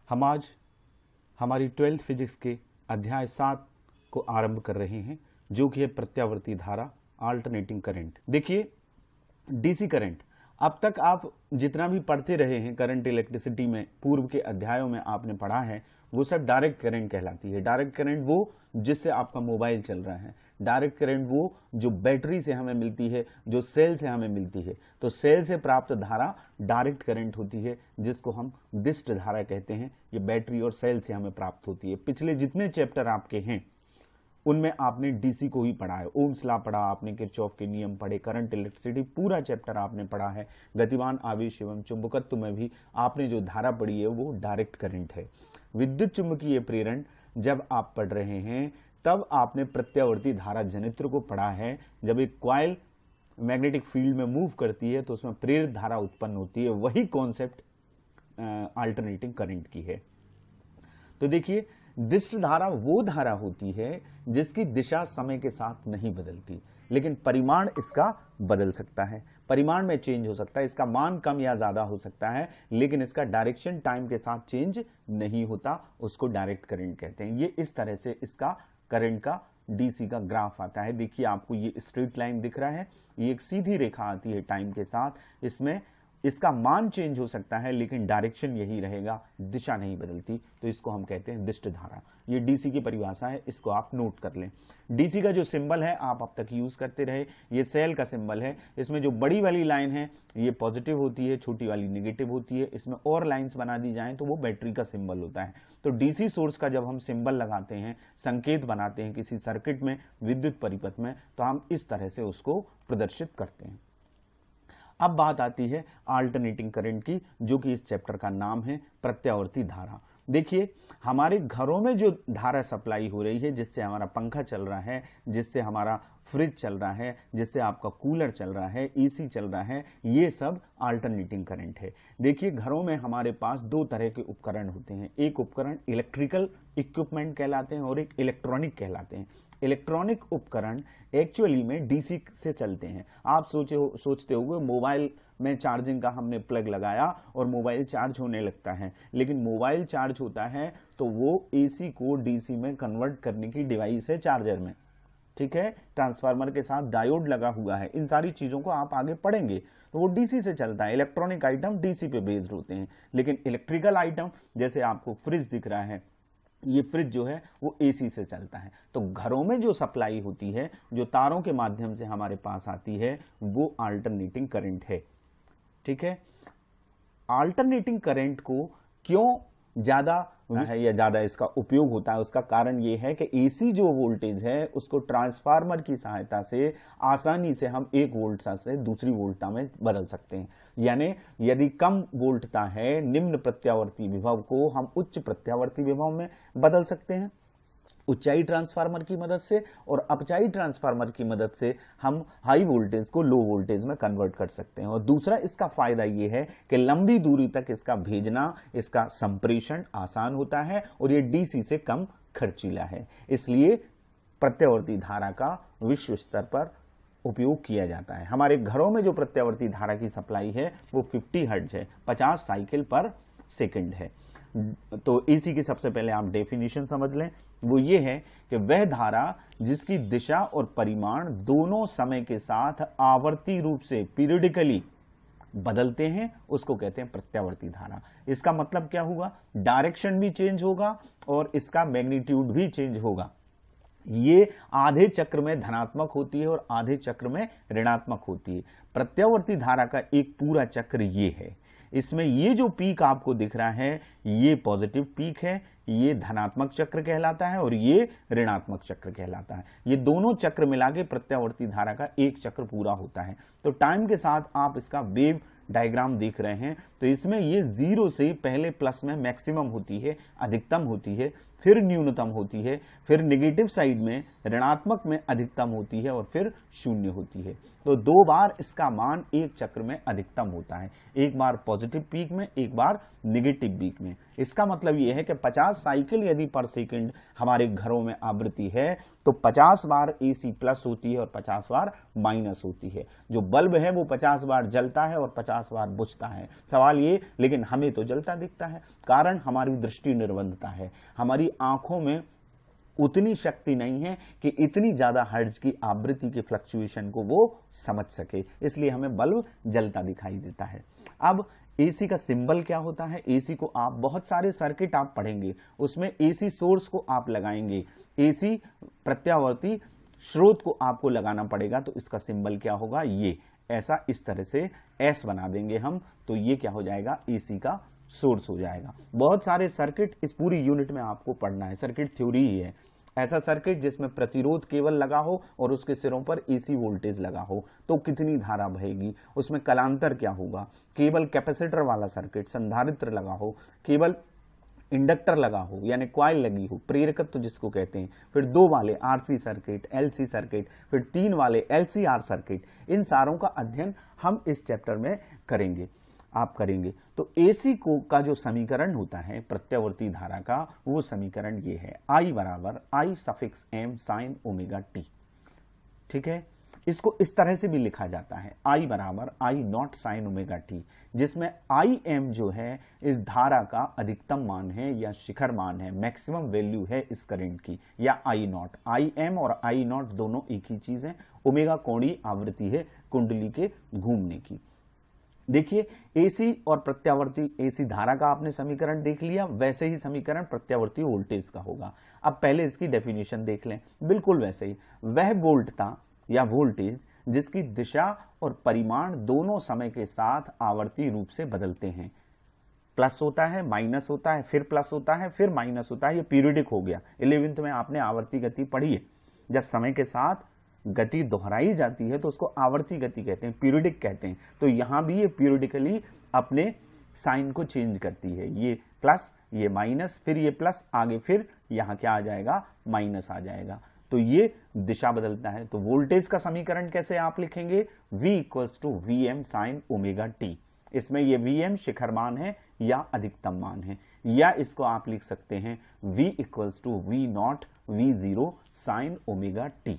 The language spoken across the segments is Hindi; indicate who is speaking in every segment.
Speaker 1: हम आज हमारी 12th फिजिक्स के अध्याय 7 को आरंभ कर रहे हैं, जो कि है प्रत्यावर्ती धारा, अल्टरनेटिंग करंट। देखिए, डीसी करंट, अब तक आप जितना भी पढ़ते रहे हैं करंट इलेक्ट्रिसिटी में, पूर्व के अध्यायों में आपने पढ़ा है, वो सब डायरेक्ट करंट कहलाती है। डायरेक्ट करंट वो जिससे आपका मोबाइल चल रहा है, डायरेक्ट करंट वो जो बैटरी से हमें मिलती है, जो सेल से हमें मिलती है। तो सेल से प्राप्त धारा डायरेक्ट करंट होती है, जिसको हम दिष्ट धारा कहते हैं। ये बैटरी और सेल से हमें प्राप्त होती है। पिछले जितने चैप्टर आपके हैं उनमें आपने डीसी को ही पढ़ा है। ओम्स लॉ पढ़ा आपने, किरचॉफ के नियम पढ़े, करंट इलेक्ट्रिसिटी पूरा चैप्टर आपने पढ़ा है। गतिमान आवेश एवं चुंबकत्व में भी आपने जो धारा पढ़ी है वो डायरेक्ट करंट है। विद्युत चुंबकीय प्रेरण जब आप पढ़ रहे हैं तब आपने प्रत्यावर्ती धारा जनित्र को पढ़ा है। जब एक कॉइल मैग्नेटिक फील्ड में मूव करती है तो उसमें प्रेरित धारा उत्पन्न होती है। वही कॉन्सेप्ट अल्टरनेटिंग करंट की है। तो देखिए, दिष्ट धारा वो धारा होती है जिसकी दिशा समय के साथ नहीं बदलती, लेकिन परिमाण इसका बदल सकता है, परिमाण में चेंज हो सकता है। इसका मान कम या ज्यादा हो सकता है, लेकिन इसका डायरेक्शन टाइम के साथ चेंज नहीं होता। उसको डायरेक्ट करंट कहते हैं। ये इस तरह से इसका करंट का डीसी का ग्राफ आता है। देखिए, आपको ये स्ट्रेट लाइन दिख रहा है, ये एक सीधी रेखा आती है टाइम के साथ। इसमें इसका मान चेंज हो सकता है, लेकिन डायरेक्शन यही रहेगा, दिशा नहीं बदलती। तो इसको हम कहते हैं दिष्ट धारा। ये डीसी की परिभाषा है, इसको आप नोट कर लें। डीसी का जो सिंबल है आप अब तक यूज करते रहे, ये सेल का सिंबल है। इसमें जो बड़ी वाली लाइन है ये पॉजिटिव होती है, छोटी वाली नेगेटिव होती है। इसमें और लाइंस बना दी जाएं तो वो बैटरी का सिंबल होता है। तो डीसी सोर्स का जब हम सिंबल लगाते हैं, संकेत बनाते हैं किसी सर्किट में, विद्युत परिपथ में, तो हम इस तरह से उसको प्रदर्शित करते हैं। अब बात आती है अल्टरनेटिंग करंट की, जो कि इस चैप्टर का नाम है प्रत्यावर्ती धारा। देखिए, हमारे घरों में जो धारा सप्लाई हो रही है, जिससे हमारा पंखा चल रहा है, जिससे हमारा फ्रिज चल रहा है, जिससे आपका कूलर चल रहा है, एसी चल रहा है, ये सब अल्टरनेटिंग करंट है। देखिए, घरों में हमारे पास दो तरह के उपकरण होते हैं। एक उपकरण इलेक्ट्रिकल इक्विपमेंट कहलाते हैं और एक इलेक्ट्रॉनिक कहलाते हैं। इलेक्ट्रॉनिक उपकरण एक्चुअली में डीसी से चलते हैं। आप सोचते होंगे मोबाइल में चार्जिंग का हमने प्लग लगाया और मोबाइल चार्ज होने लगता है, लेकिन मोबाइल चार्ज होता है तो वो एसी को डीसी में कन्वर्ट करने की डिवाइस है चार्जर में, ठीक है। ट्रांसफार्मर के साथ डायोड लगा हुआ है। इन सारी चीजों को आप आगे पढ़ेंगे। तो वो डीसी से चलता है। इलेक्ट्रॉनिक आइटम डीसी पे बेस्ड होते हैं, लेकिन इलेक्ट्रिकल आइटम जैसे आपको फ्रिज दिख रहा है, ये फ्रिज जो है वो एसी से चलता है। तो घरों में जो सप्लाई होती है, जो तारों के माध्यम से हमारे पास आती है, वो अल्टरनेटिंग करंट है, ठीक है। अल्टरनेटिंग करंट को क्यों ज्यादा है या ज्यादा इसका उपयोग होता है, उसका कारण यह है कि एसी जो वोल्टेज है उसको ट्रांसफार्मर की सहायता से आसानी से हम एक वोल्टता से दूसरी वोल्टता में बदल सकते हैं। यानी यदि कम वोल्टता है, निम्न प्रत्यावर्ती विभव को हम उच्च प्रत्यावर्ती विभव में बदल सकते हैं ऊंचाई ट्रांसफार्मर की मदद से, और अपचाई ट्रांसफार्मर की मदद से हम हाई वोल्टेज को लो वोल्टेज में कन्वर्ट कर सकते हैं। और दूसरा इसका फायदा यह है कि लंबी दूरी तक इसका भेजना, इसका संप्रेषण आसान होता है और यह डीसी से कम खर्चीला है। इसलिए प्रत्यावर्ती धारा का विश्व स्तर पर उपयोग किया जाता है। हमारे घरों में जो प्रत्यावर्ती धारा की सप्लाई है वो 50 हर्ट्ज है, 50 साइकिल पर सेकंड है। तो एसी की सबसे पहले आप डेफिनेशन समझ लें। वो ये है कि वह धारा जिसकी दिशा और परिमाण दोनों समय के साथ आवर्ती रूप से पीरियडिकली बदलते हैं, उसको कहते हैं प्रत्यावर्ती धारा। इसका मतलब क्या हुआ? डायरेक्शन भी चेंज होगा और इसका मैग्नीट्यूड भी चेंज होगा। ये आधे चक्र में धनात्मक होती है और आधे चक्र में ऋणात्मक होती है। प्रत्यावर्ती धारा का एक पूरा चक्र ये है। इसमें ये जो पीक आपको दिख रहा है ये पॉजिटिव पीक है, ये धनात्मक चक्र कहलाता है और ये ऋणात्मक चक्र कहलाता है। ये दोनों चक्र मिला के प्रत्यावर्ती धारा का एक चक्र पूरा होता है। तो टाइम के साथ आप इसका वेव डायग्राम देख रहे हैं, तो इसमें ये 0 से पहले प्लस में मैक्सिमम होती है, अधिकतम होती है, फिर न्यूनतम होती है, फिर नेगेटिव साइड में ऋणात्मक में अधिकतम होती है और फिर शून्य होती है। तो दो बार इसका मान एक चक्र में अधिकतम होता है, एक बार पॉजिटिव पीक में, एक बार नेगेटिव पीक में। इसका मतलब यह है कि 50 साइकिल यदि पर सेकंड हमारे घरों में आवृत्ति है तो 50 बार एसी प्लस होती है और 50 बार माइनस होती है। जो बल्ब है वो 50 बार जलता है और 50 50 बार बुझता है। सवाल ये, लेकिन हमें तो जलता दिखता है, कारण हमारी दृष्टि निर्बंधता है, हमारी आंखों में उतनी शक्ति नहीं है कि इतनी ज्यादा हर्ट्ज की आवृत्ति के फ्लक्चुएशन को वो समझ सके, इसलिए हमें बल्ब जलता दिखाई देता है। अब एसी का सिंबल क्या होता है? एसी को आप बहुत सारे सर्किट आप पढ़ेंगे, उसमें एसी सोर्स को आप लगाएंगे, एसी प्रत्यावर्ती स्रोत को आपको लगाना पड़ेगा, तो इसका सिंबल क्या होगा? ये ऐसा, इस तरह से एस बना देंगे हम, तो ये क्या हो जाएगा? एसी का सोर्स हो जाएगा। बहुत सारे सर्किट इस पूरी यूनिट में आपको पढ़ना है, सर्किट थ्योरी ही है। ऐसा सर्किट जिसमें प्रतिरोध केवल लगा हो और उसके सिरों पर एसी वोल्टेज लगा हो, तो कितनी धारा बहेगी, उसमें कलांतर क्या होगा। केवल कैपेसिटर वाला सर्किट, संधारित्र लगा हो, केवल इंडक्टर लगा हो यानी कॉइल लगी हो, प्रेरकत्व जिसको कहते हैं, फिर 2 वाले आरसी सर्किट, एलसी सर्किट, फिर 3 वाले एलसीआर सर्किट, इन सारों का अध्ययन हम इस चैप्टर में करेंगे, आप करेंगे। तो एसी को का जो समीकरण होता है प्रत्यावर्ती धारा का, वो समीकरण ये है, I बराबर I suffix m sign omega t। ठीक है, इसको इस तरह से भी लिखा जाता है, I बराबर I not sine omega t, जिसमें IM जो है इस धारा का अधिकतम मान है या शिखर मान है, मैक्सिमम वैल्यू है इस करंट की, या I नॉट। IM और I नॉट दोनों एक ही चीज है। ओमेगा कोणीय आवृत्ति है कुंडली के घूमने की। देखिए, एसी और प्रत्यावर्ती, एसी धारा का आपने समीकरण देख लिया, वैसे ही समीकरण प्रत्यावर्ती वोल्टेज का होगा। अब पहले इसकी डेफिनेशन देख लें, बिल्कुल वैसे ही, वह वोल्टता या वोल्टेज जिसकी दिशा और परिमाण दोनों समय के साथ आवर्ती रूप से बदलते हैं। प्लस होता है, माइनस होता है, फिर प्लस होता है, फिर माइनस होता है, ये पीरियडिक हो गया। 11th में आपने आवर्ती गति पढ़ी है, जब समय के साथ गति दोहराई जाती है तो उसको आवर्ती गति कहते हैं, पीरियडिक कहते हैं। तो यहां भी ये पीरियडिकली अपने साइन को चेंज करती है, ये प्लस, ये माइनस, फिर ये प्लस, आगे फिर यहां क्या आ जाएगा? माइनस आ जाएगा। तो ये दिशा बदलता है। तो वोल्टेज का समीकरण कैसे आप लिखेंगे? V equals to VM sine omega t। इसमें ये VM शिखर मान है या अधिकतम मान है, या इसको आप लिख सकते हैं V equals to V naught V0 sine omega t।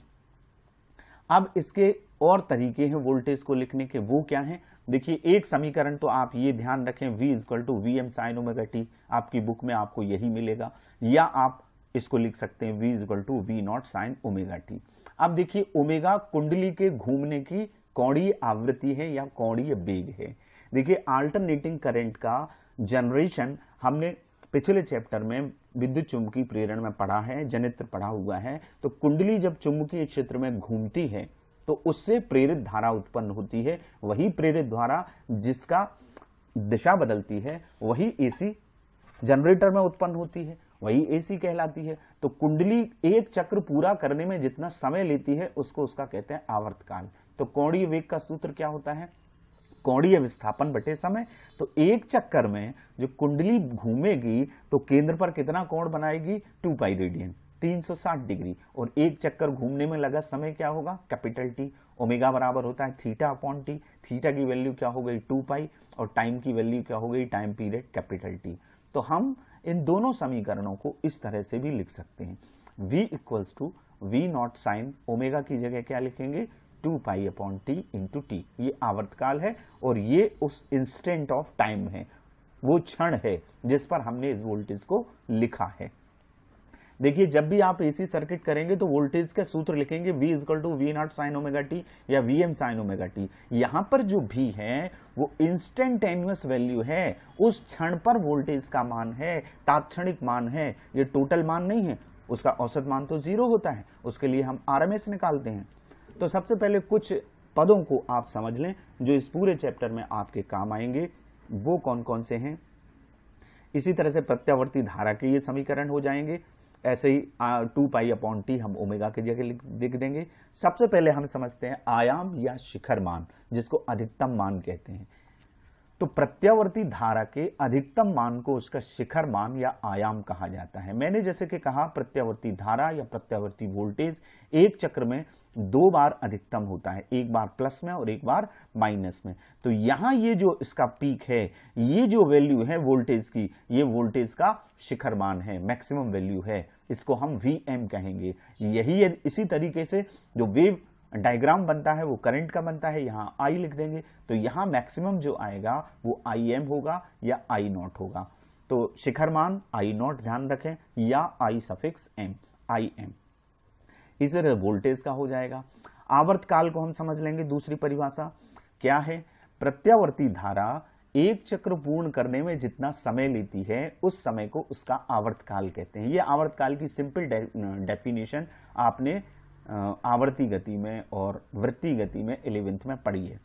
Speaker 1: अब इसके और तरीके हैं वोल्टेज को लिखने के, वो क्या है? देखिए, एक समीकरण तो आप ये ध्यान रखें, V equal to VM sine omega t, आपकी बुक में आपको यही मिलेगा, या आप इसको लिख सकते हैं V equal to V naught sine omega t। अब देखिए, ओमेगा कुंडली के घूमने की कोणीय आवृत्ति है या कोणीय वेग है। देखिए, अल्टरनेटिंग करंट का जनरेशन हमने पिछले चैप्टर में विद्युत चुंबकीय प्रेरण में पढ़ा है, जनित्र पढ़ा हुआ है। तो कुंडली जब चुंबकीय क्षेत्र में घूमती है तो उससे प्रेरित धारा उत्पन्न होती है, वही प्रेरित धारा जिसका दिशा बदलती है वही एसी जनरेटर में उत्पन्न होती है, वही एसी कहलाती है। तो कुंडली एक चक्र पूरा करने में जितना समय लेती है उसको उसका कहते हैं आवर्तकाल। तो कोणीय वेग का सूत्र क्या होता है? कोणीय विस्थापन बटे समय। तो एक चक्कर में जो कुंडली घूमेगी तो केंद्र पर कितना कोण बनाएगी? 2 पाई रेडियन, 360 डिग्री, और एक चक्कर घूमने में लगा समय क्या होगा? Capital T. ओमेगा बराबर होता है थीटा अपॉन टी। थीटा की वैल्यू क्या हो गई? 2 पाई, और टाइम की वैल्यू क्या हो गई? Time period capital T. तो हम इन दोनों समीकरणों को इस तरह से भी लिख सकते हैं, V equals to V naught sine omega की जगह क्या लिखेंगे? 2 pi upon t into t. ये आवर्तकाल है और ये उस इंस्टेंट ऑफ टाइम है, वो क्षण है जिस पर हमने इस वोल्टेज को लिखा है। देखिए, जब भी आप एसी सर्किट करेंगे तो वोल्टेज का सूत्र लिखेंगे V equal to V naught sine omega t या VM साइन ओमेगा टी। यहां पर जो भी है वो इंस्टेंटेनियस वैल्यू है, उस क्षण पर वोल्टेज का मान है, तात्क्षणिक मान है, ये टोटल मान नहीं है। उसका औसत मान तो 0 होता है, उसके लिए हम RMS निकालते हैं। तो सबसे पहले कुछ पदों को आप समझ लें जो इस पूरे चैप्टर में आपके काम आएंगे, वो कौन कौन से हैं। इसी तरह से प्रत्यावर्ती धारा के ये समीकरण हो जाएंगे, ऐसे ही 2 पाई अपॉन टी हम ओमेगा की जगह लिख देंगे। सबसे पहले हम समझते हैं आयाम या शिखर मान, जिसको अधिकतम मान कहते हैं। तो प्रत्यावर्ती धारा के अधिकतम मान को उसका शिखर मान या आयाम कहा जाता है। मैंने जैसे कि कहा, प्रत्यावर्ती धारा या प्रत्यावर्ती वोल्टेज एक चक्र में 2 बार अधिकतम होता है, एक बार प्लस में और एक बार माइनस में। तो यहां ये जो इसका पीक है, ये जो वैल्यू है वोल्टेज की, ये वोल्टेज का शिखर मान है, मैक्सिमम वैल्यू है, इसको हम VM कहेंगे। यही इसी तरीके से जो वेव डायग्राम बनता है वो करंट का बनता है, यहाँ आई लिख देंगे, तो यहाँ मैक्सिमम जो आएगा वो आई एम होगा या आई नॉट होगा। तो शिखर मान आई नॉट ध्यान रखें या आई सफिक्स एम, आई एम। इसी तरह वोल्टेज का हो जाएगा। आवर्तकाल को हम समझ लेंगे, दूसरी परिभाषा क्या है, प्रत्यावर्ती धारा एक चक्र पूर्ण करने में जितना समय लेती है उस समय को उसका आवर्तकाल कहते हैं। ये आवर्तकाल की सिंपल डेफिनेशन आपने आवर्ती गति में और वृत्तीय गति में 11th में पढ़ी है।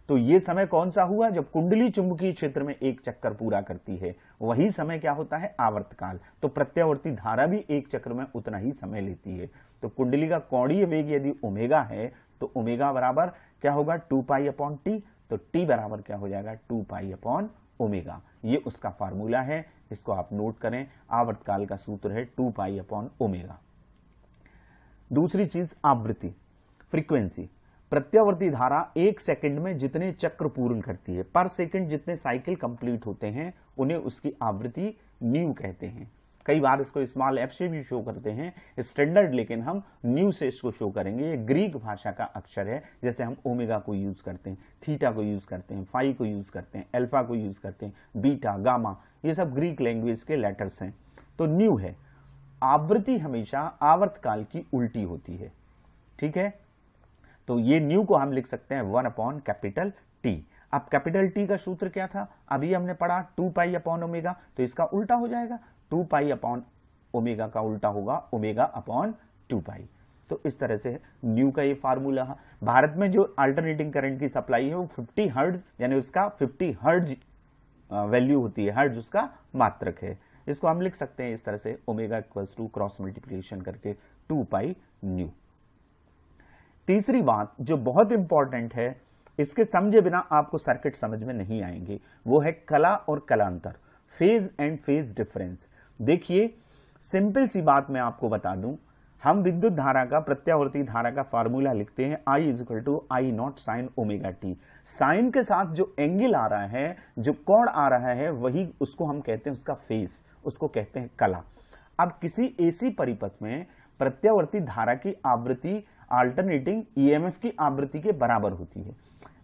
Speaker 1: तो ये समय कौन सा हुआ, जब कुंडली चुंबकीय क्षेत्र में एक चक्कर पूरा करती है, वही समय क्या होता है, आवर्तकाल। तो प्रत्यावर्ती धारा भी एक चक्र में उतना ही समय लेती है। तो कुंडली का कोणीय वेग यदि ओमेगा है तो ओमेगा बराबर क्या होगा, 2 पाई अपॉन टी। तो टी बराबर क्या हो जाएगा, 2 पाई अपॉन ओमेगा। ये उसका फार्मूला है, इसको आप नोट करें। आवर्तकाल का सूत्र है 2 पाई अपॉन ओमेगा। दूसरी चीज आवृत्ति, फ्रीक्वेंसी। प्रत्यावर्ती धारा एक सेकंड में जितने चक्र पूर्ण करती है, पर सेकंड जितने साइकिल कंप्लीट होते हैं, उन्हें उसकी आवृत्ति न्यू कहते हैं। कई बार इसको स्मॉल एफ से भी शो करते हैं स्टैंडर्ड, लेकिन हम न्यू से इसको शो करेंगे। ये ग्रीक भाषा का अक्षर है, जैसे हम ओमेगा को यूज करते हैं, थीटा को यूज करते हैं, फाई को यूज करते हैं, अल्फा को यूज करते हैं, बीटा, गामा, ये सब ग्रीक लैंग्वेज के लेटर्स हैं। तो न्यू है। आवृत्ति हमेशा आवर्तकाल की उल्टी होती है, ठीक है। तो ये न्यू को हम लिख सकते हैं 1 अपॉन कैपिटल टी। अब कैपिटल टी का सूत्र क्या था, अभी हमने पढ़ा 2 पाई अपॉन ओमेगा, तो इसका उल्टा हो जाएगा, 2 पाई अपॉन ओमेगा का उल्टा होगा ओमेगा अपॉन 2 पाई। तो इस तरह से न्यू का ये फार्मूला है। भारत में जो अल्टरनेटिंग करंट की सप्लाई है वो 50 हर्ट्ज, यानी उसका 50 हर्ट्ज वैल्यू होती है, हर्ट्ज उसका मात्रक है। इसको हम लिख सकते हैं इस तरह से, omega equals to cross multiplication करके 2 पाई न्यू। तीसरी बात जो बहुत इंपॉर्टेंट है, इसके समझे बिना आपको सर्किट समझ में नहीं आएंगे, वो है कला और कलांतर, फेज एंड फेज डिफरेंस। देखिए सिंपल सी बात मैं आपको बता दूं, हम विद्युत धारा का, प्रत्यावर्ती धारा का फार्मूला लिखते हैं I equal to I naught sine omega t. Sine के साथ जो एंगल आ रहा है, जो कोण आ रहा है, वही उसको हम कहते हैं उसका फेज, उसको कहते हैं कला। अब किसी एसी परिपथ में प्रत्यावर्ती धारा की आवृत्ति अल्टरनेटिंग ईएमएफ की आवृत्ति के बराबर होती है,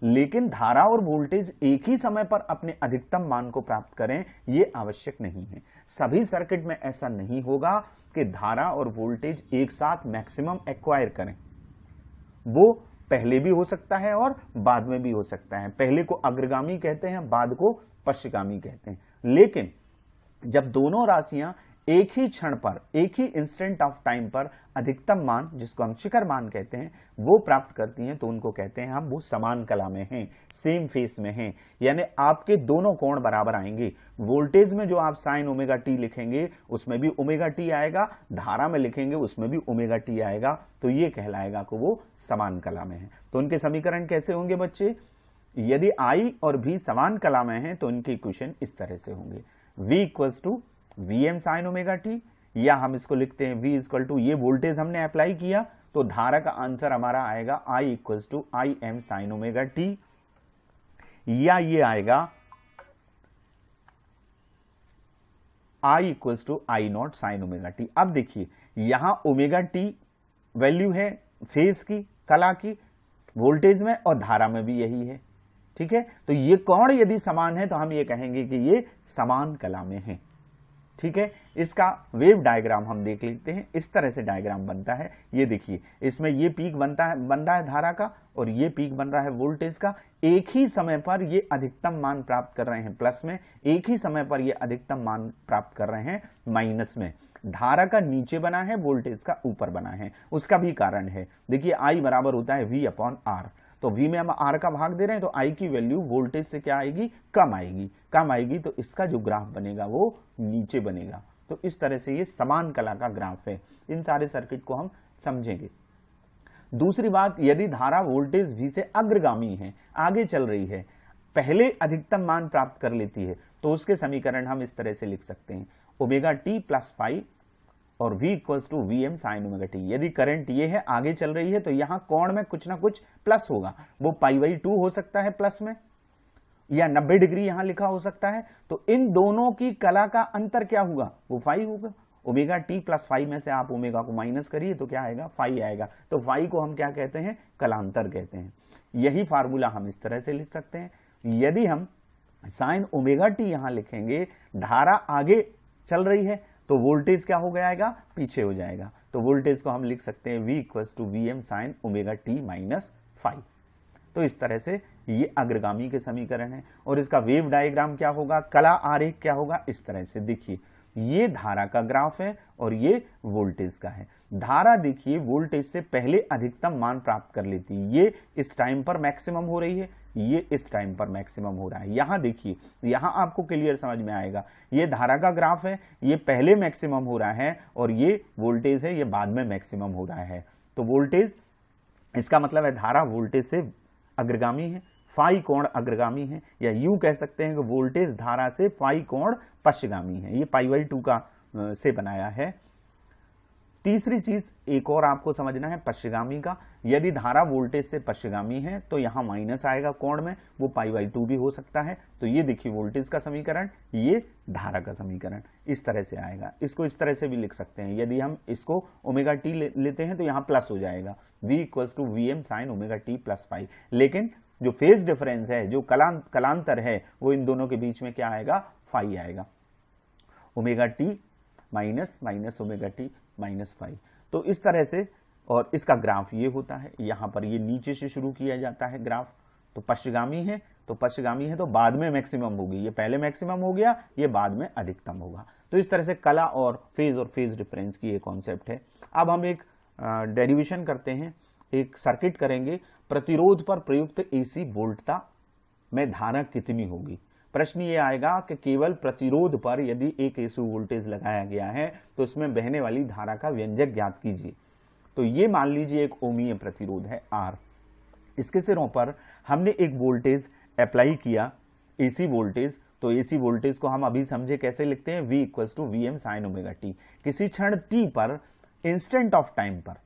Speaker 1: लेकिन धारा और वोल्टेज एक ही समय पर अपने अधिकतम मान को प्राप्त करें, ये आवश्यक नहीं है। सभी सर्किट में ऐसा नहीं होगा कि धारा और वोल्टेज एक साथ मैक्सिमम एक्वायर करें। वो पहले भी हो सकता है और बाद में भी हो सकता है। पहले को अग्रगामी कहते हैं, बाद को पश्चगामी कहते हैं। लेकिन जब दोनों राशियां एक ही क्षण पर, एक ही इंस्टेंट ऑफ टाइम पर अधिकतम मान, जिसको हम शिखर मान कहते हैं, वो प्राप्त करती हैं, तो उनको कहते हैं हम वो समान कला में हैं, सेम फेस में हैं। यानी आपके दोनों कोण बराबर आएंगे। वोल्टेज में जो आप साइन ओमेगा टी लिखेंगे उसमें भी ओमेगा टी आएगा, धारा में लिखेंगे उसमें भी ओमेगा टी आएगा, तो ये कहलाएगा कि वो समान कला में है। तो उनके समीकरण कैसे होंगे बच्चे, यदि आई और भी समान कला में है तो इनके इक्वेशन इस तरह से होंगे, v equals to v m sine omega t, या हम इसको लिखते हैं v इक्वल टू, ये वोल्टेज हमने अप्लाई किया तो धारा का आंसर हमारा आएगा I equals to I m sine omega t, या ये आएगा I equals to I naught sine omega t. अब देखिए यहां ओमेगा टी वैल्यू है फेज की, कला की, वोल्टेज में और धारा में भी यही है, ठीक है। तो ये कोण यदि समान है तो हम ये कहेंगे कि ये समान कला में है, ठीक है। इसका वेव डायग्राम हम देख लेते हैं। इस तरह से डायग्राम बनता है, ये देखिए, इसमें ये पीक बन रहा है धारा का और ये पीक बन रहा है वोल्टेज का। एक ही समय पर ये अधिकतम मान प्राप्त कर रहे हैं प्लस में, एक ही समय पर ये अधिकतम मान प्राप्त कर रहे हैं माइनस में। धारा का नीचे बना है, वोल्टेज का ऊपर बना है। उसका भी कारण है, देखिए I बराबर होता है V अपॉन R, तो V में हम R का भाग दे रहे हैं तो I की वैल्यू वोल्टेज से क्या आएगी, कम आएगी। कम आएगी तो इसका जो ग्राफ बनेगा वो नीचे बनेगा। तो इस तरह से ये समान कला का ग्राफ है। इन सारे सर्किट को हम समझेंगे। दूसरी बात, यदि धारा वोल्टेज V से अग्रगामी है, आगे चल रही है, पहले अधिकतम मान प्राप्त कर लेती है, तो उसके समीकरण हम इस तरह से लिख सकते हैं, ओमेगा टी प्लस पाई और v equals to v m sine omega t. यदि करंट ये है, आगे चल रही है, तो यहां कोण में कुछ ना कुछ प्लस होगा, वो पाई/2 हो सकता है प्लस में, या 90 डिग्री यहां लिखा हो सकता है। तो इन दोनों की कला का अंतर क्या होगा, वो फाई होगा। ओमेगा टी प्लस फाई में से आप ओमेगा को माइनस करिए तो क्या आएगा, फाई आएगा। तो फाई को हम क्या कहते हैं, कलांतर कहते हैं। यही फार्मूला हम इस तरह से लिख सकते हैं। यदि हम साइन ओमेगा टी यहां लिखेंगे, धारा आगे चल रही है तो वोल्टेज क्या हो जाएगा, पीछे हो जाएगा। तो वोल्टेज को हम लिख सकते हैं V equals to v m sine omega t minus phi. तो इस तरह से ये अग्रगामी के समीकरण है। और इसका वेव डायग्राम क्या होगा, कला आरेख क्या होगा, इस तरह से देखिए ये धारा का ग्राफ है और ये वोल्टेज का है। धारा देखिए वोल्टेज से पहले अधिकतम मान प्राप्त कर लेती है, ये इस टाइम पर मैक्सिमम हो रही है, ये इस टाइम पर मैक्सिमम हो रहा है। यहां देखिए, यहां आपको क्लियर समझ में आएगा, ये धारा का ग्राफ है, ये पहले मैक्सिमम हो रहा है और ये वोल्टेज है, ये बाद में मैक्सिमम हो रहा है। तो वोल्टेज, इसका मतलब है धारा वोल्टेज से अग्रगामी है, फाई कोण अग्रगामी है, या यूं कह सकते हैं कि वोल्टेज धारा से फाई कोण पश्चगामी है। ये π/2 का से बनाया है। तीसरी चीज एक और आपको समझना है पश्चगामी का। यदि धारा वोल्टेज से पश्चगामी है तो यहां माइनस आएगा कोण में, वो π/2 भी हो सकता है। तो ये देखिए वोल्टेज का समीकरण, ये धारा का समीकरण इस तरह से आएगा। इसको इस तरह से भी लिख सकते हैं, यदि हम इसको ओमेगा टी लेते हैं तो यहां प्लस हो जाएगा, V equals to v m sine omega t plus phi. लेकिन जो फेज डिफरेंस है, जो कलांतर है, वो इन दोनों के बीच में क्या आएगा, फाई आएगा। Omega t minus minus omega t minus phi. तो इस तरह से, और इसका ग्राफ ये होता है। यहां पर ये नीचे से शुरू किया जाता है ग्राफ। तो पश्चगामी है, तो पश्चगामी है तो बाद में मैक्सिमम होगी, ये पहले मैक्सिमम हो गया, ये बाद में अधिकतम होगा। तो इस तरह से कला और फेज डिफरेंस की ये कॉन्सेप्ट है। अब हम एक डेरिवेशन करते हैं, एक सर्किट करेंगे। प्रतिरोध पर प्रयुक्त एसी वोल्टता में धारा कितनी होगी। प्रश्न ये आएगा कि केवल प्रतिरोध पर यदि एक एसी वोल्टेज लगाया गया है तो उसमें बहने वाली धारा का व्यंजक ज्ञात कीजिए। तो ये मान लीजिए एक ओमीय प्रतिरोध है R, इसके सिरों पर हमने एक वोल्टेज अप्लाई किया, एसी वोल्टेज। तो एसी वोल्टेज को हम अभी समझे कैसे लिखते हैं, V equals to v m sine omega t. किसी क्षण t पर, इंस्टेंट ऑफ टाइम पर,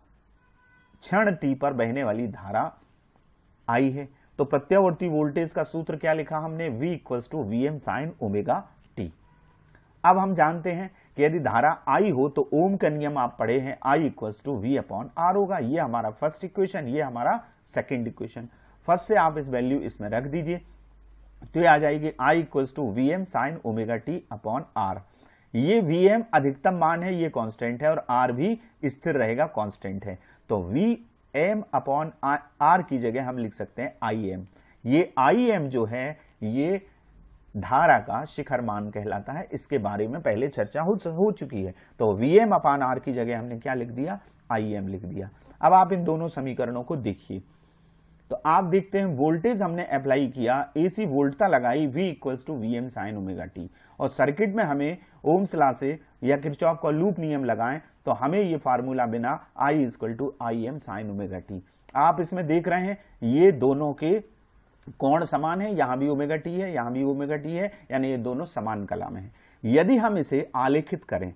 Speaker 1: क्षण t पर बहने वाली धारा I है। तो प्रत्यावर्ती वोल्टेज का सूत्र क्या लिखा हमने, V equals to v m sine omega t. अब हम जानते हैं कि यदि धारा I हो तो ओम का नियम आप पढ़े हैं, I equals to v upon r होगा। ये हमारा फर्स्ट इक्वेशन, ये हमारा सेकंड इक्वेशन। फर्स्ट से आप इस वैल्यू इसमें रख दीजिए तो ये आ जाएगी I equals to v m sine omega t upon r. ये Vm अधिकतम मान है, ये कांस्टेंट है, और R भी स्थिर रहेगा, कांस्टेंट है। तो Vm अपॉन R की जगह हम लिख सकते हैं Im। ये Im जो है ये धारा का शिखर मान कहलाता है, इसके बारे में पहले चर्चा हो चुकी है। तो Vm अपॉन R की जगह हमने क्या लिख दिया, Im लिख दिया। अब आप इन दोनों समीकरणों को देखिए तो आप देखते हैं वोल्टेज हमने अप्लाई किया, एसी वोल्टता लगाई, V equals to v m sine omega t, और सर्किट में हमें ओम्स लॉ से या किरचॉफ का लूप नियम लगाएं तो हमें ये फार्मूला बिना I equal to I m sine omega t. आप इसमें देख रहे हैं ये दोनों के कोण समान है, यहां भी ओमेगा टी है, यहां भी ओमेगा टी है, यानी ये दोनों समान कला में है। यदि हम इसे आलेखित करें,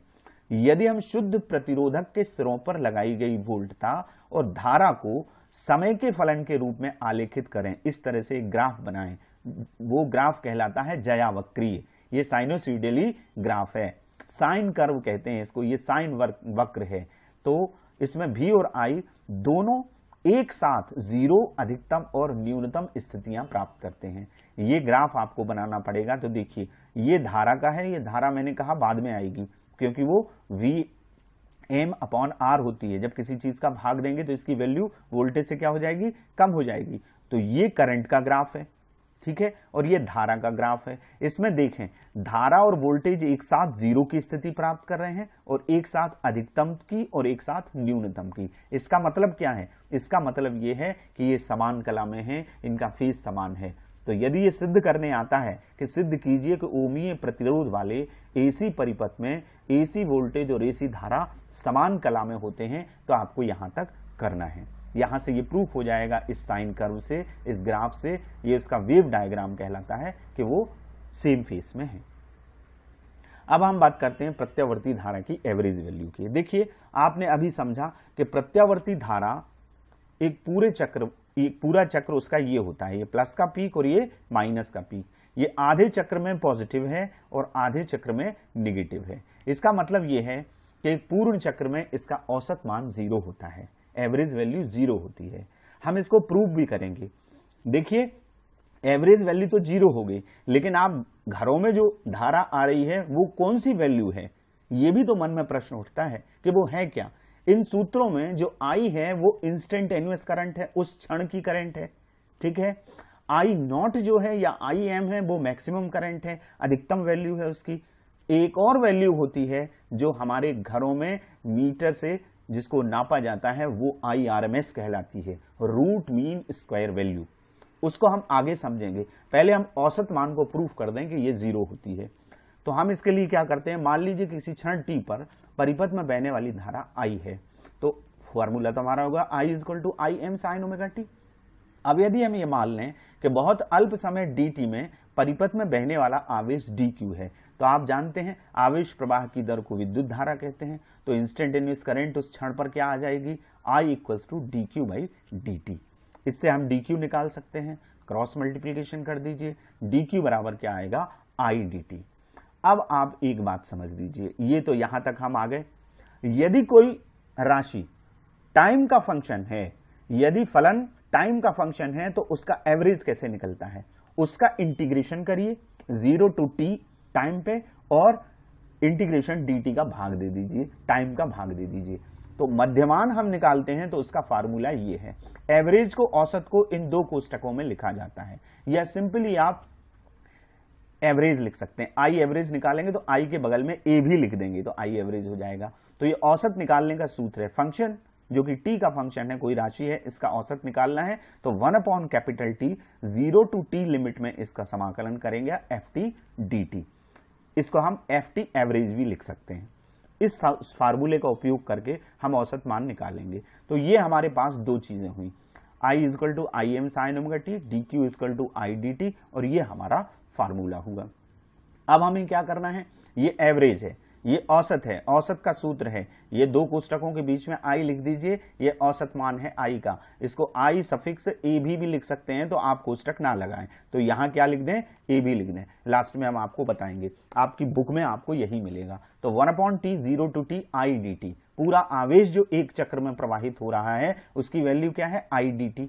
Speaker 1: यदि हम शुद्ध प्रतिरोधक के सिरों पर लगाई गई वोल्टता और धारा को समय के फलन के रूप में आलेखित करें, इस तरह से एक ग्राफ बनाएं, वो ग्राफ कहलाता है ज्यावक्रीय। ये साइनोसॉइडली ग्राफ है, साइन कर्व कहते हैं इसको, ये साइन वक्र है। तो इसमें V और I दोनों एक साथ जीरो अधिकतम और न्यूनतम स्थितियां प्राप्त करते हैं। ये ग्राफ आपको बनाना पड़ेगा। तो देखिए ये धारा का है, ये धारा मैंने कहा बाद में आएगी क्योंकि वो Vm अपॉन R होती है। जब किसी चीज का भाग देंगे तो इसकी वैल्यू वोल्टेज से क्या हो जाएगी, कम हो जाएगी। तो ये करंट का ग्राफ है, ठीक है, और ये धारा का ग्राफ है। इसमें देखें धारा और वोल्टेज एक साथ जीरो की स्थिति प्राप्त कर रहे हैं और एक साथ अधिकतम की और एक साथ न्यूनतम की। इसका मतलब क्या है, इसका मतलब ये है कि ये समान कला में है, इनका फेज समान है। तो यदि ये सिद्ध करने आता है कि सिद्ध कीजिए कि ओमीय प्रतिरोध वाले एसी परिपथ में एसी वोल्टेज और एसी धारा समान कला में होते हैं, तो आपको यहां तक करना है। यहां से ये प्रूफ हो जाएगा इस साइन कर्व से, इस ग्राफ से, ये उसका वेव डायग्राम कहलाता है कि वो सेम फेस में है। अब हम बात करते हैं प्रत्यावर्ती धारा की एवरेज वैल्यू की। देखिए आपने अभी समझा कि प्रत्यावर्ती धारा एक पूरा चक्र उसका ये होता है, ये प्लस का पीक और ये माइनस का पीक। ये आधे चक्र में पॉजिटिव है और आधे चक्र में निगेटिव है। इसका मतलब ये है कि एक पूर्ण चक्र में इसका औसत मान 0 होता है, एवरेज वैल्यू 0 होती है। हम इसको प्रूव भी करेंगे। देखिए एवरेज वैल्यू तो 0 हो गई, लेकिन आप घरों में जो धारा आ रही है वो कौन सी वैल्यू है, ये भी तो मन में प्रश्न उठता है कि वो है क्या। इन सूत्रों में जो आई है वो इंस्टेंटेनियस करंट है, उस क्षण की करंट है, ठीक है। आई नॉट जो है या आई एम है वो मैक्सिमम करंट है, अधिकतम वैल्यू है उसकी। एक और वैल्यू होती है जो हमारे घरों में मीटर से जिसको नापा जाता है वो IRMS कहलाती है, रूट मीन स्क्वायर वैल्यू। उसको हम आगे समझेंगे, पहले हम औसत मान को प्रूफ कर दें कि ये 0 होती है। तो हम इसके लिए क्या करते हैं, मान लीजिए किसी क्षण t पर परिपथ में बहने वाली धारा I है, तो फॉर्मूला तो हमारा होगा I = IM sin ωt। अब यदि हम ये मान लें कि बहुत अल्प समय dt में परिपथ में बहने वाला आवेश dq है, तो आप जानते हैं आवेश प्रवाह की दर को विद्युत धारा कहते हैं। तो इंस्टेंटेनियस करंट उस क्षण पर क्या आ जाएगी, I = dq/dt। इससे हम dq निकाल सकते हैं, क्रॉस मल्टीप्लिकेशन कर दीजिए, dq बराबर क्या आएगा, I dt। अब आप एक बात समझ लीजिए, ये तो यहां तक हम आ गए। यदि कोई राशि टाइम का फंक्शन है, यदि फलन टाइम का फंक्शन है, तो उसका एवरेज कैसे निकलता है, उसका इंटीग्रेशन करिए 0 to t टाइम पे और इंटीग्रेशन dt का भाग दे दीजिए, टाइम का भाग दे दीजिए। तो मध्यमान हम निकालते हैं तो उसका फार्मूला ये है। एवरेज को, औसत को इन दो कोष्टकों में लिखा जाता है, या सिंपली आप एवरेज लिख सकते हैं। आई एवरेज निकालेंगे तो आई के बगल में ए भी लिख देंगे तो आई एवरेज हो जाएगा। तो ये औसत निकालने का सूत्र है। फंक्शन जो कि t का फंक्शन है, कोई राशि है, इसका औसत निकालना है तो 1/T 0 to t लिमिट में इसका समाकलन करेंगे ft dt। इसको हम ft एवरेज भी लिख सकते हैं। इस फार्मूले का उपयोग करके हम औसत मान निकालेंगे। तो ये हमारे पास दो चीजें हुई, I = IM sin ωt, dq = I dt, और ये हमारा फार्मूला हुआ। अब हमें क्या करना है, ये एवरेज है, ये औसत है, औसत का सूत्र है, ये दो कोष्टकों के बीच में I लिख दीजिए, ये औसत मान है I का। इसको I सफिक्स ए भी लिख सकते हैं, तो आप कोष्टक ना लगाएं, तो यहां क्या लिख दें, ए भी लिख दें। लास्ट में हम आपको बताएंगे, आपकी बुक में आपको यही मिलेगा। तो 1/T 0 to t I dt, पूरा आवेश जो एक चक्र में प्रवाहित हो रहा है उसकी वैल्यू क्या है, I dt,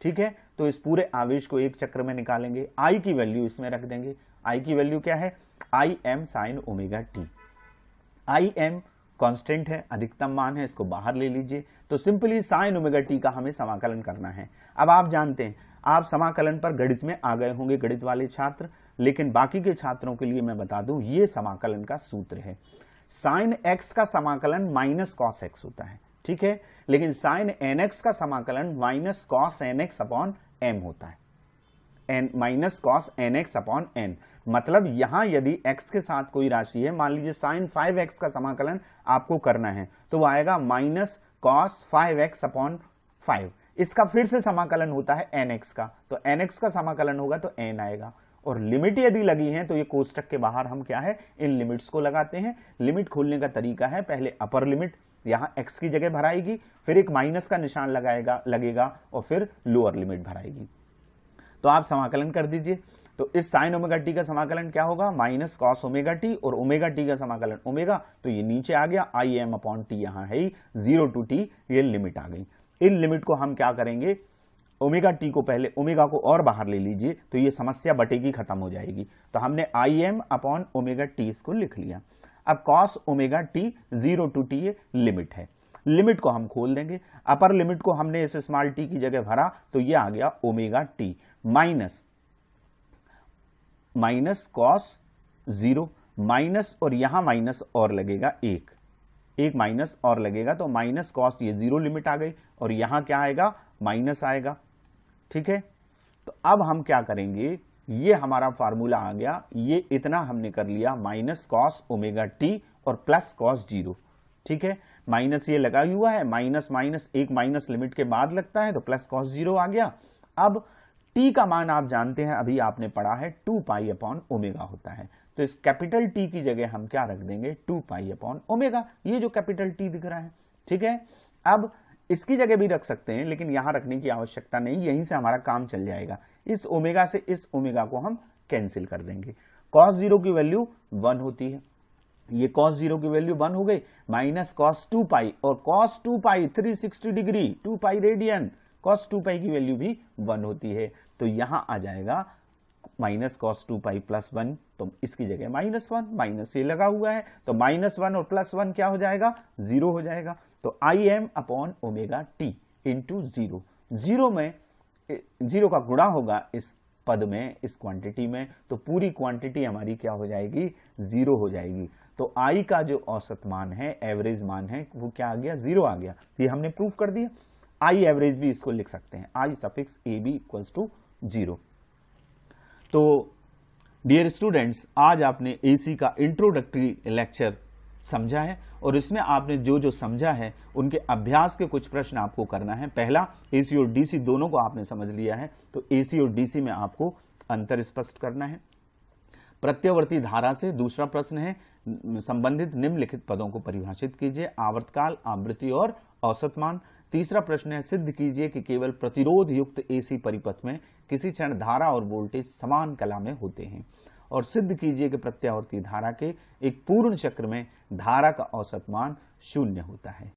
Speaker 1: ठीक है। तो इस पूरे आवेश को एक चक्र में निकालेंगे, I की वैल्यू इसमें रख देंगे। I की वैल्यू क्या है, IM sin ωt। IM constant है, अधिकतम मान है, इसको बाहर ले लीजिए। तो सिंपली sin ωt का हमें समाकलन करना है। अब आप जानते हैं, आप समाकलन पर गणित में आ गए होंगे, गणित वाले छात्र, लेकिन बाकी के छात्रों के लिए मैं बता दूं, ये समाकलन का सूत्र है। sin x का समाकलन -cos x होता है, ठीक है, लेकिन sin nx का समाकलन -cos nx/m होता है, -cos nx/n। मतलब यहां यदि x के साथ कोई राशि है, मान लीजिए sin 5x का समाकलन आपको करना है, तो वो आएगा -cos 5x/5। इसका फिर से समाकलन होता है nx का, तो nx का समाकलन होगा तो n आएगा। और लिमिट यदि लगी है तो ये कोष्टक के बाहर हम क्या है, इन लिमिट्स को लगाते हैं। लिमिट खोलने का तरीका है, पहले अपर लिमिट यहां x की जगह भराएगी, फिर एक माइनस का निशान लगेगा और फिर लोअर लिमिट भराएगी। तो आप समाकलन कर दीजिए। तो इस sin ωt का समाकलन क्या होगा, -cos ωt, और ωt का समाकलन ओमेगा, तो ये नीचे आ गया, IM/T यहां है ही, 0 to t ये लिमिट आ गई। इन लिमिट को हम क्या करेंगे, ωt को पहले, ओमेगा को और बाहर ले लीजिए, तो ये समस्या बटेगी, खत्म हो जाएगी। तो हमने IM/ωt इसको लिख लिया। अब cos ωt 0 to t ये लिमिट है, लिमिट को हम खोल देंगे। अपर लिमिट को हमने इस स्मॉल t की जगह भरा, तो ये आ गया ωt माइनस cos 0 माइनस, और यहां माइनस और लगेगा, एक माइनस और लगेगा, तो माइनस cos, ये 0 लिमिट आ गई, और यहां क्या आएगा, माइनस आएगा, ठीक है। तो अब हम क्या करेंगे, ये हमारा फार्मूला आ गया, ये इतना हमने कर लिया, -cos ωt और +cos 0, ठीक है। माइनस ये लगा हुआ है, माइनस माइनस, एक माइनस लिमिट के बाद लगता है, तो +cos 0 आ गया। अब t का मान आप जानते हैं, अभी आपने पढ़ा है 2π/ω होता है, तो इस कैपिटल T की जगह हम क्या रख देंगे, 2π/ω, ये जो कैपिटल T दिख रहा है, ठीक है। अब इसकी जगह भी रख सकते हैं, लेकिन यहां रखने की आवश्यकता नहीं, यहीं से हमारा काम चल जाएगा। इस ओमेगा से इस ओमेगा को हम कैंसिल कर देंगे। cos 0 की वैल्यू 1 होती है, ये cos 0 की वैल्यू 1 हो गई, माइनस cos 2 पाई, और cos 2 पाई 360 डिग्री 2 पाई रेडियन, cos 2 पाई की वैल्यू भी 1 होती है। तो यहां आ जाएगा माइनस cos 2 पाई प्लस 1, तो इसकी जगह -1, माइनस ये लगा हुआ है तो -1 और +1 क्या हो जाएगा, 0 हो जाएगा। तो Im upon omega T into 0, 0 में 0 का गुणा होगा इस पद में, इस क्वांटिटी में, तो पूरी क्वांटिटी हमारी क्या हो जाएगी, 0 हो जाएगी। तो I का जो औसत मान है, एवरेज मान है, वो क्या आ गया, 0 आ गया। ये हमने प्रूफ कर दिया। I एवरेज भी इसको लिख सकते हैं, I suffix AB equals to 0। तो डियर स्टूडेंट्स, आज आपने AC का इंट्रोडक्टरी लेक्चर समझा है, और इसमें आपने जो जो समझा है उनके अभ्यास के कुछ प्रश्न आपको करना है। पहला, AC और DC दोनों को आपने समझ लिया है, तो AC और DC में आपको अंतर स्पष्ट करना है। प्रत्यावर्ती धारा से दूसरा प्रश्न है, संबंधित निम्नलिखित पदों को परिभाषित कीजिए, आवर्तकाल, आवृत्ति और औसत मान। तीसरा प्रश्न है, सिद्ध कीजिए कि केवल प्रतिरोध युक्त AC परिपथ में किसी क्षण धारा और वोल्टेज समान कला में होते हैं, और सिद्ध कीजिए कि प्रत्यावर्ती धारा के एक पूर्ण चक्र में धारा का औसत मान 0 होता है।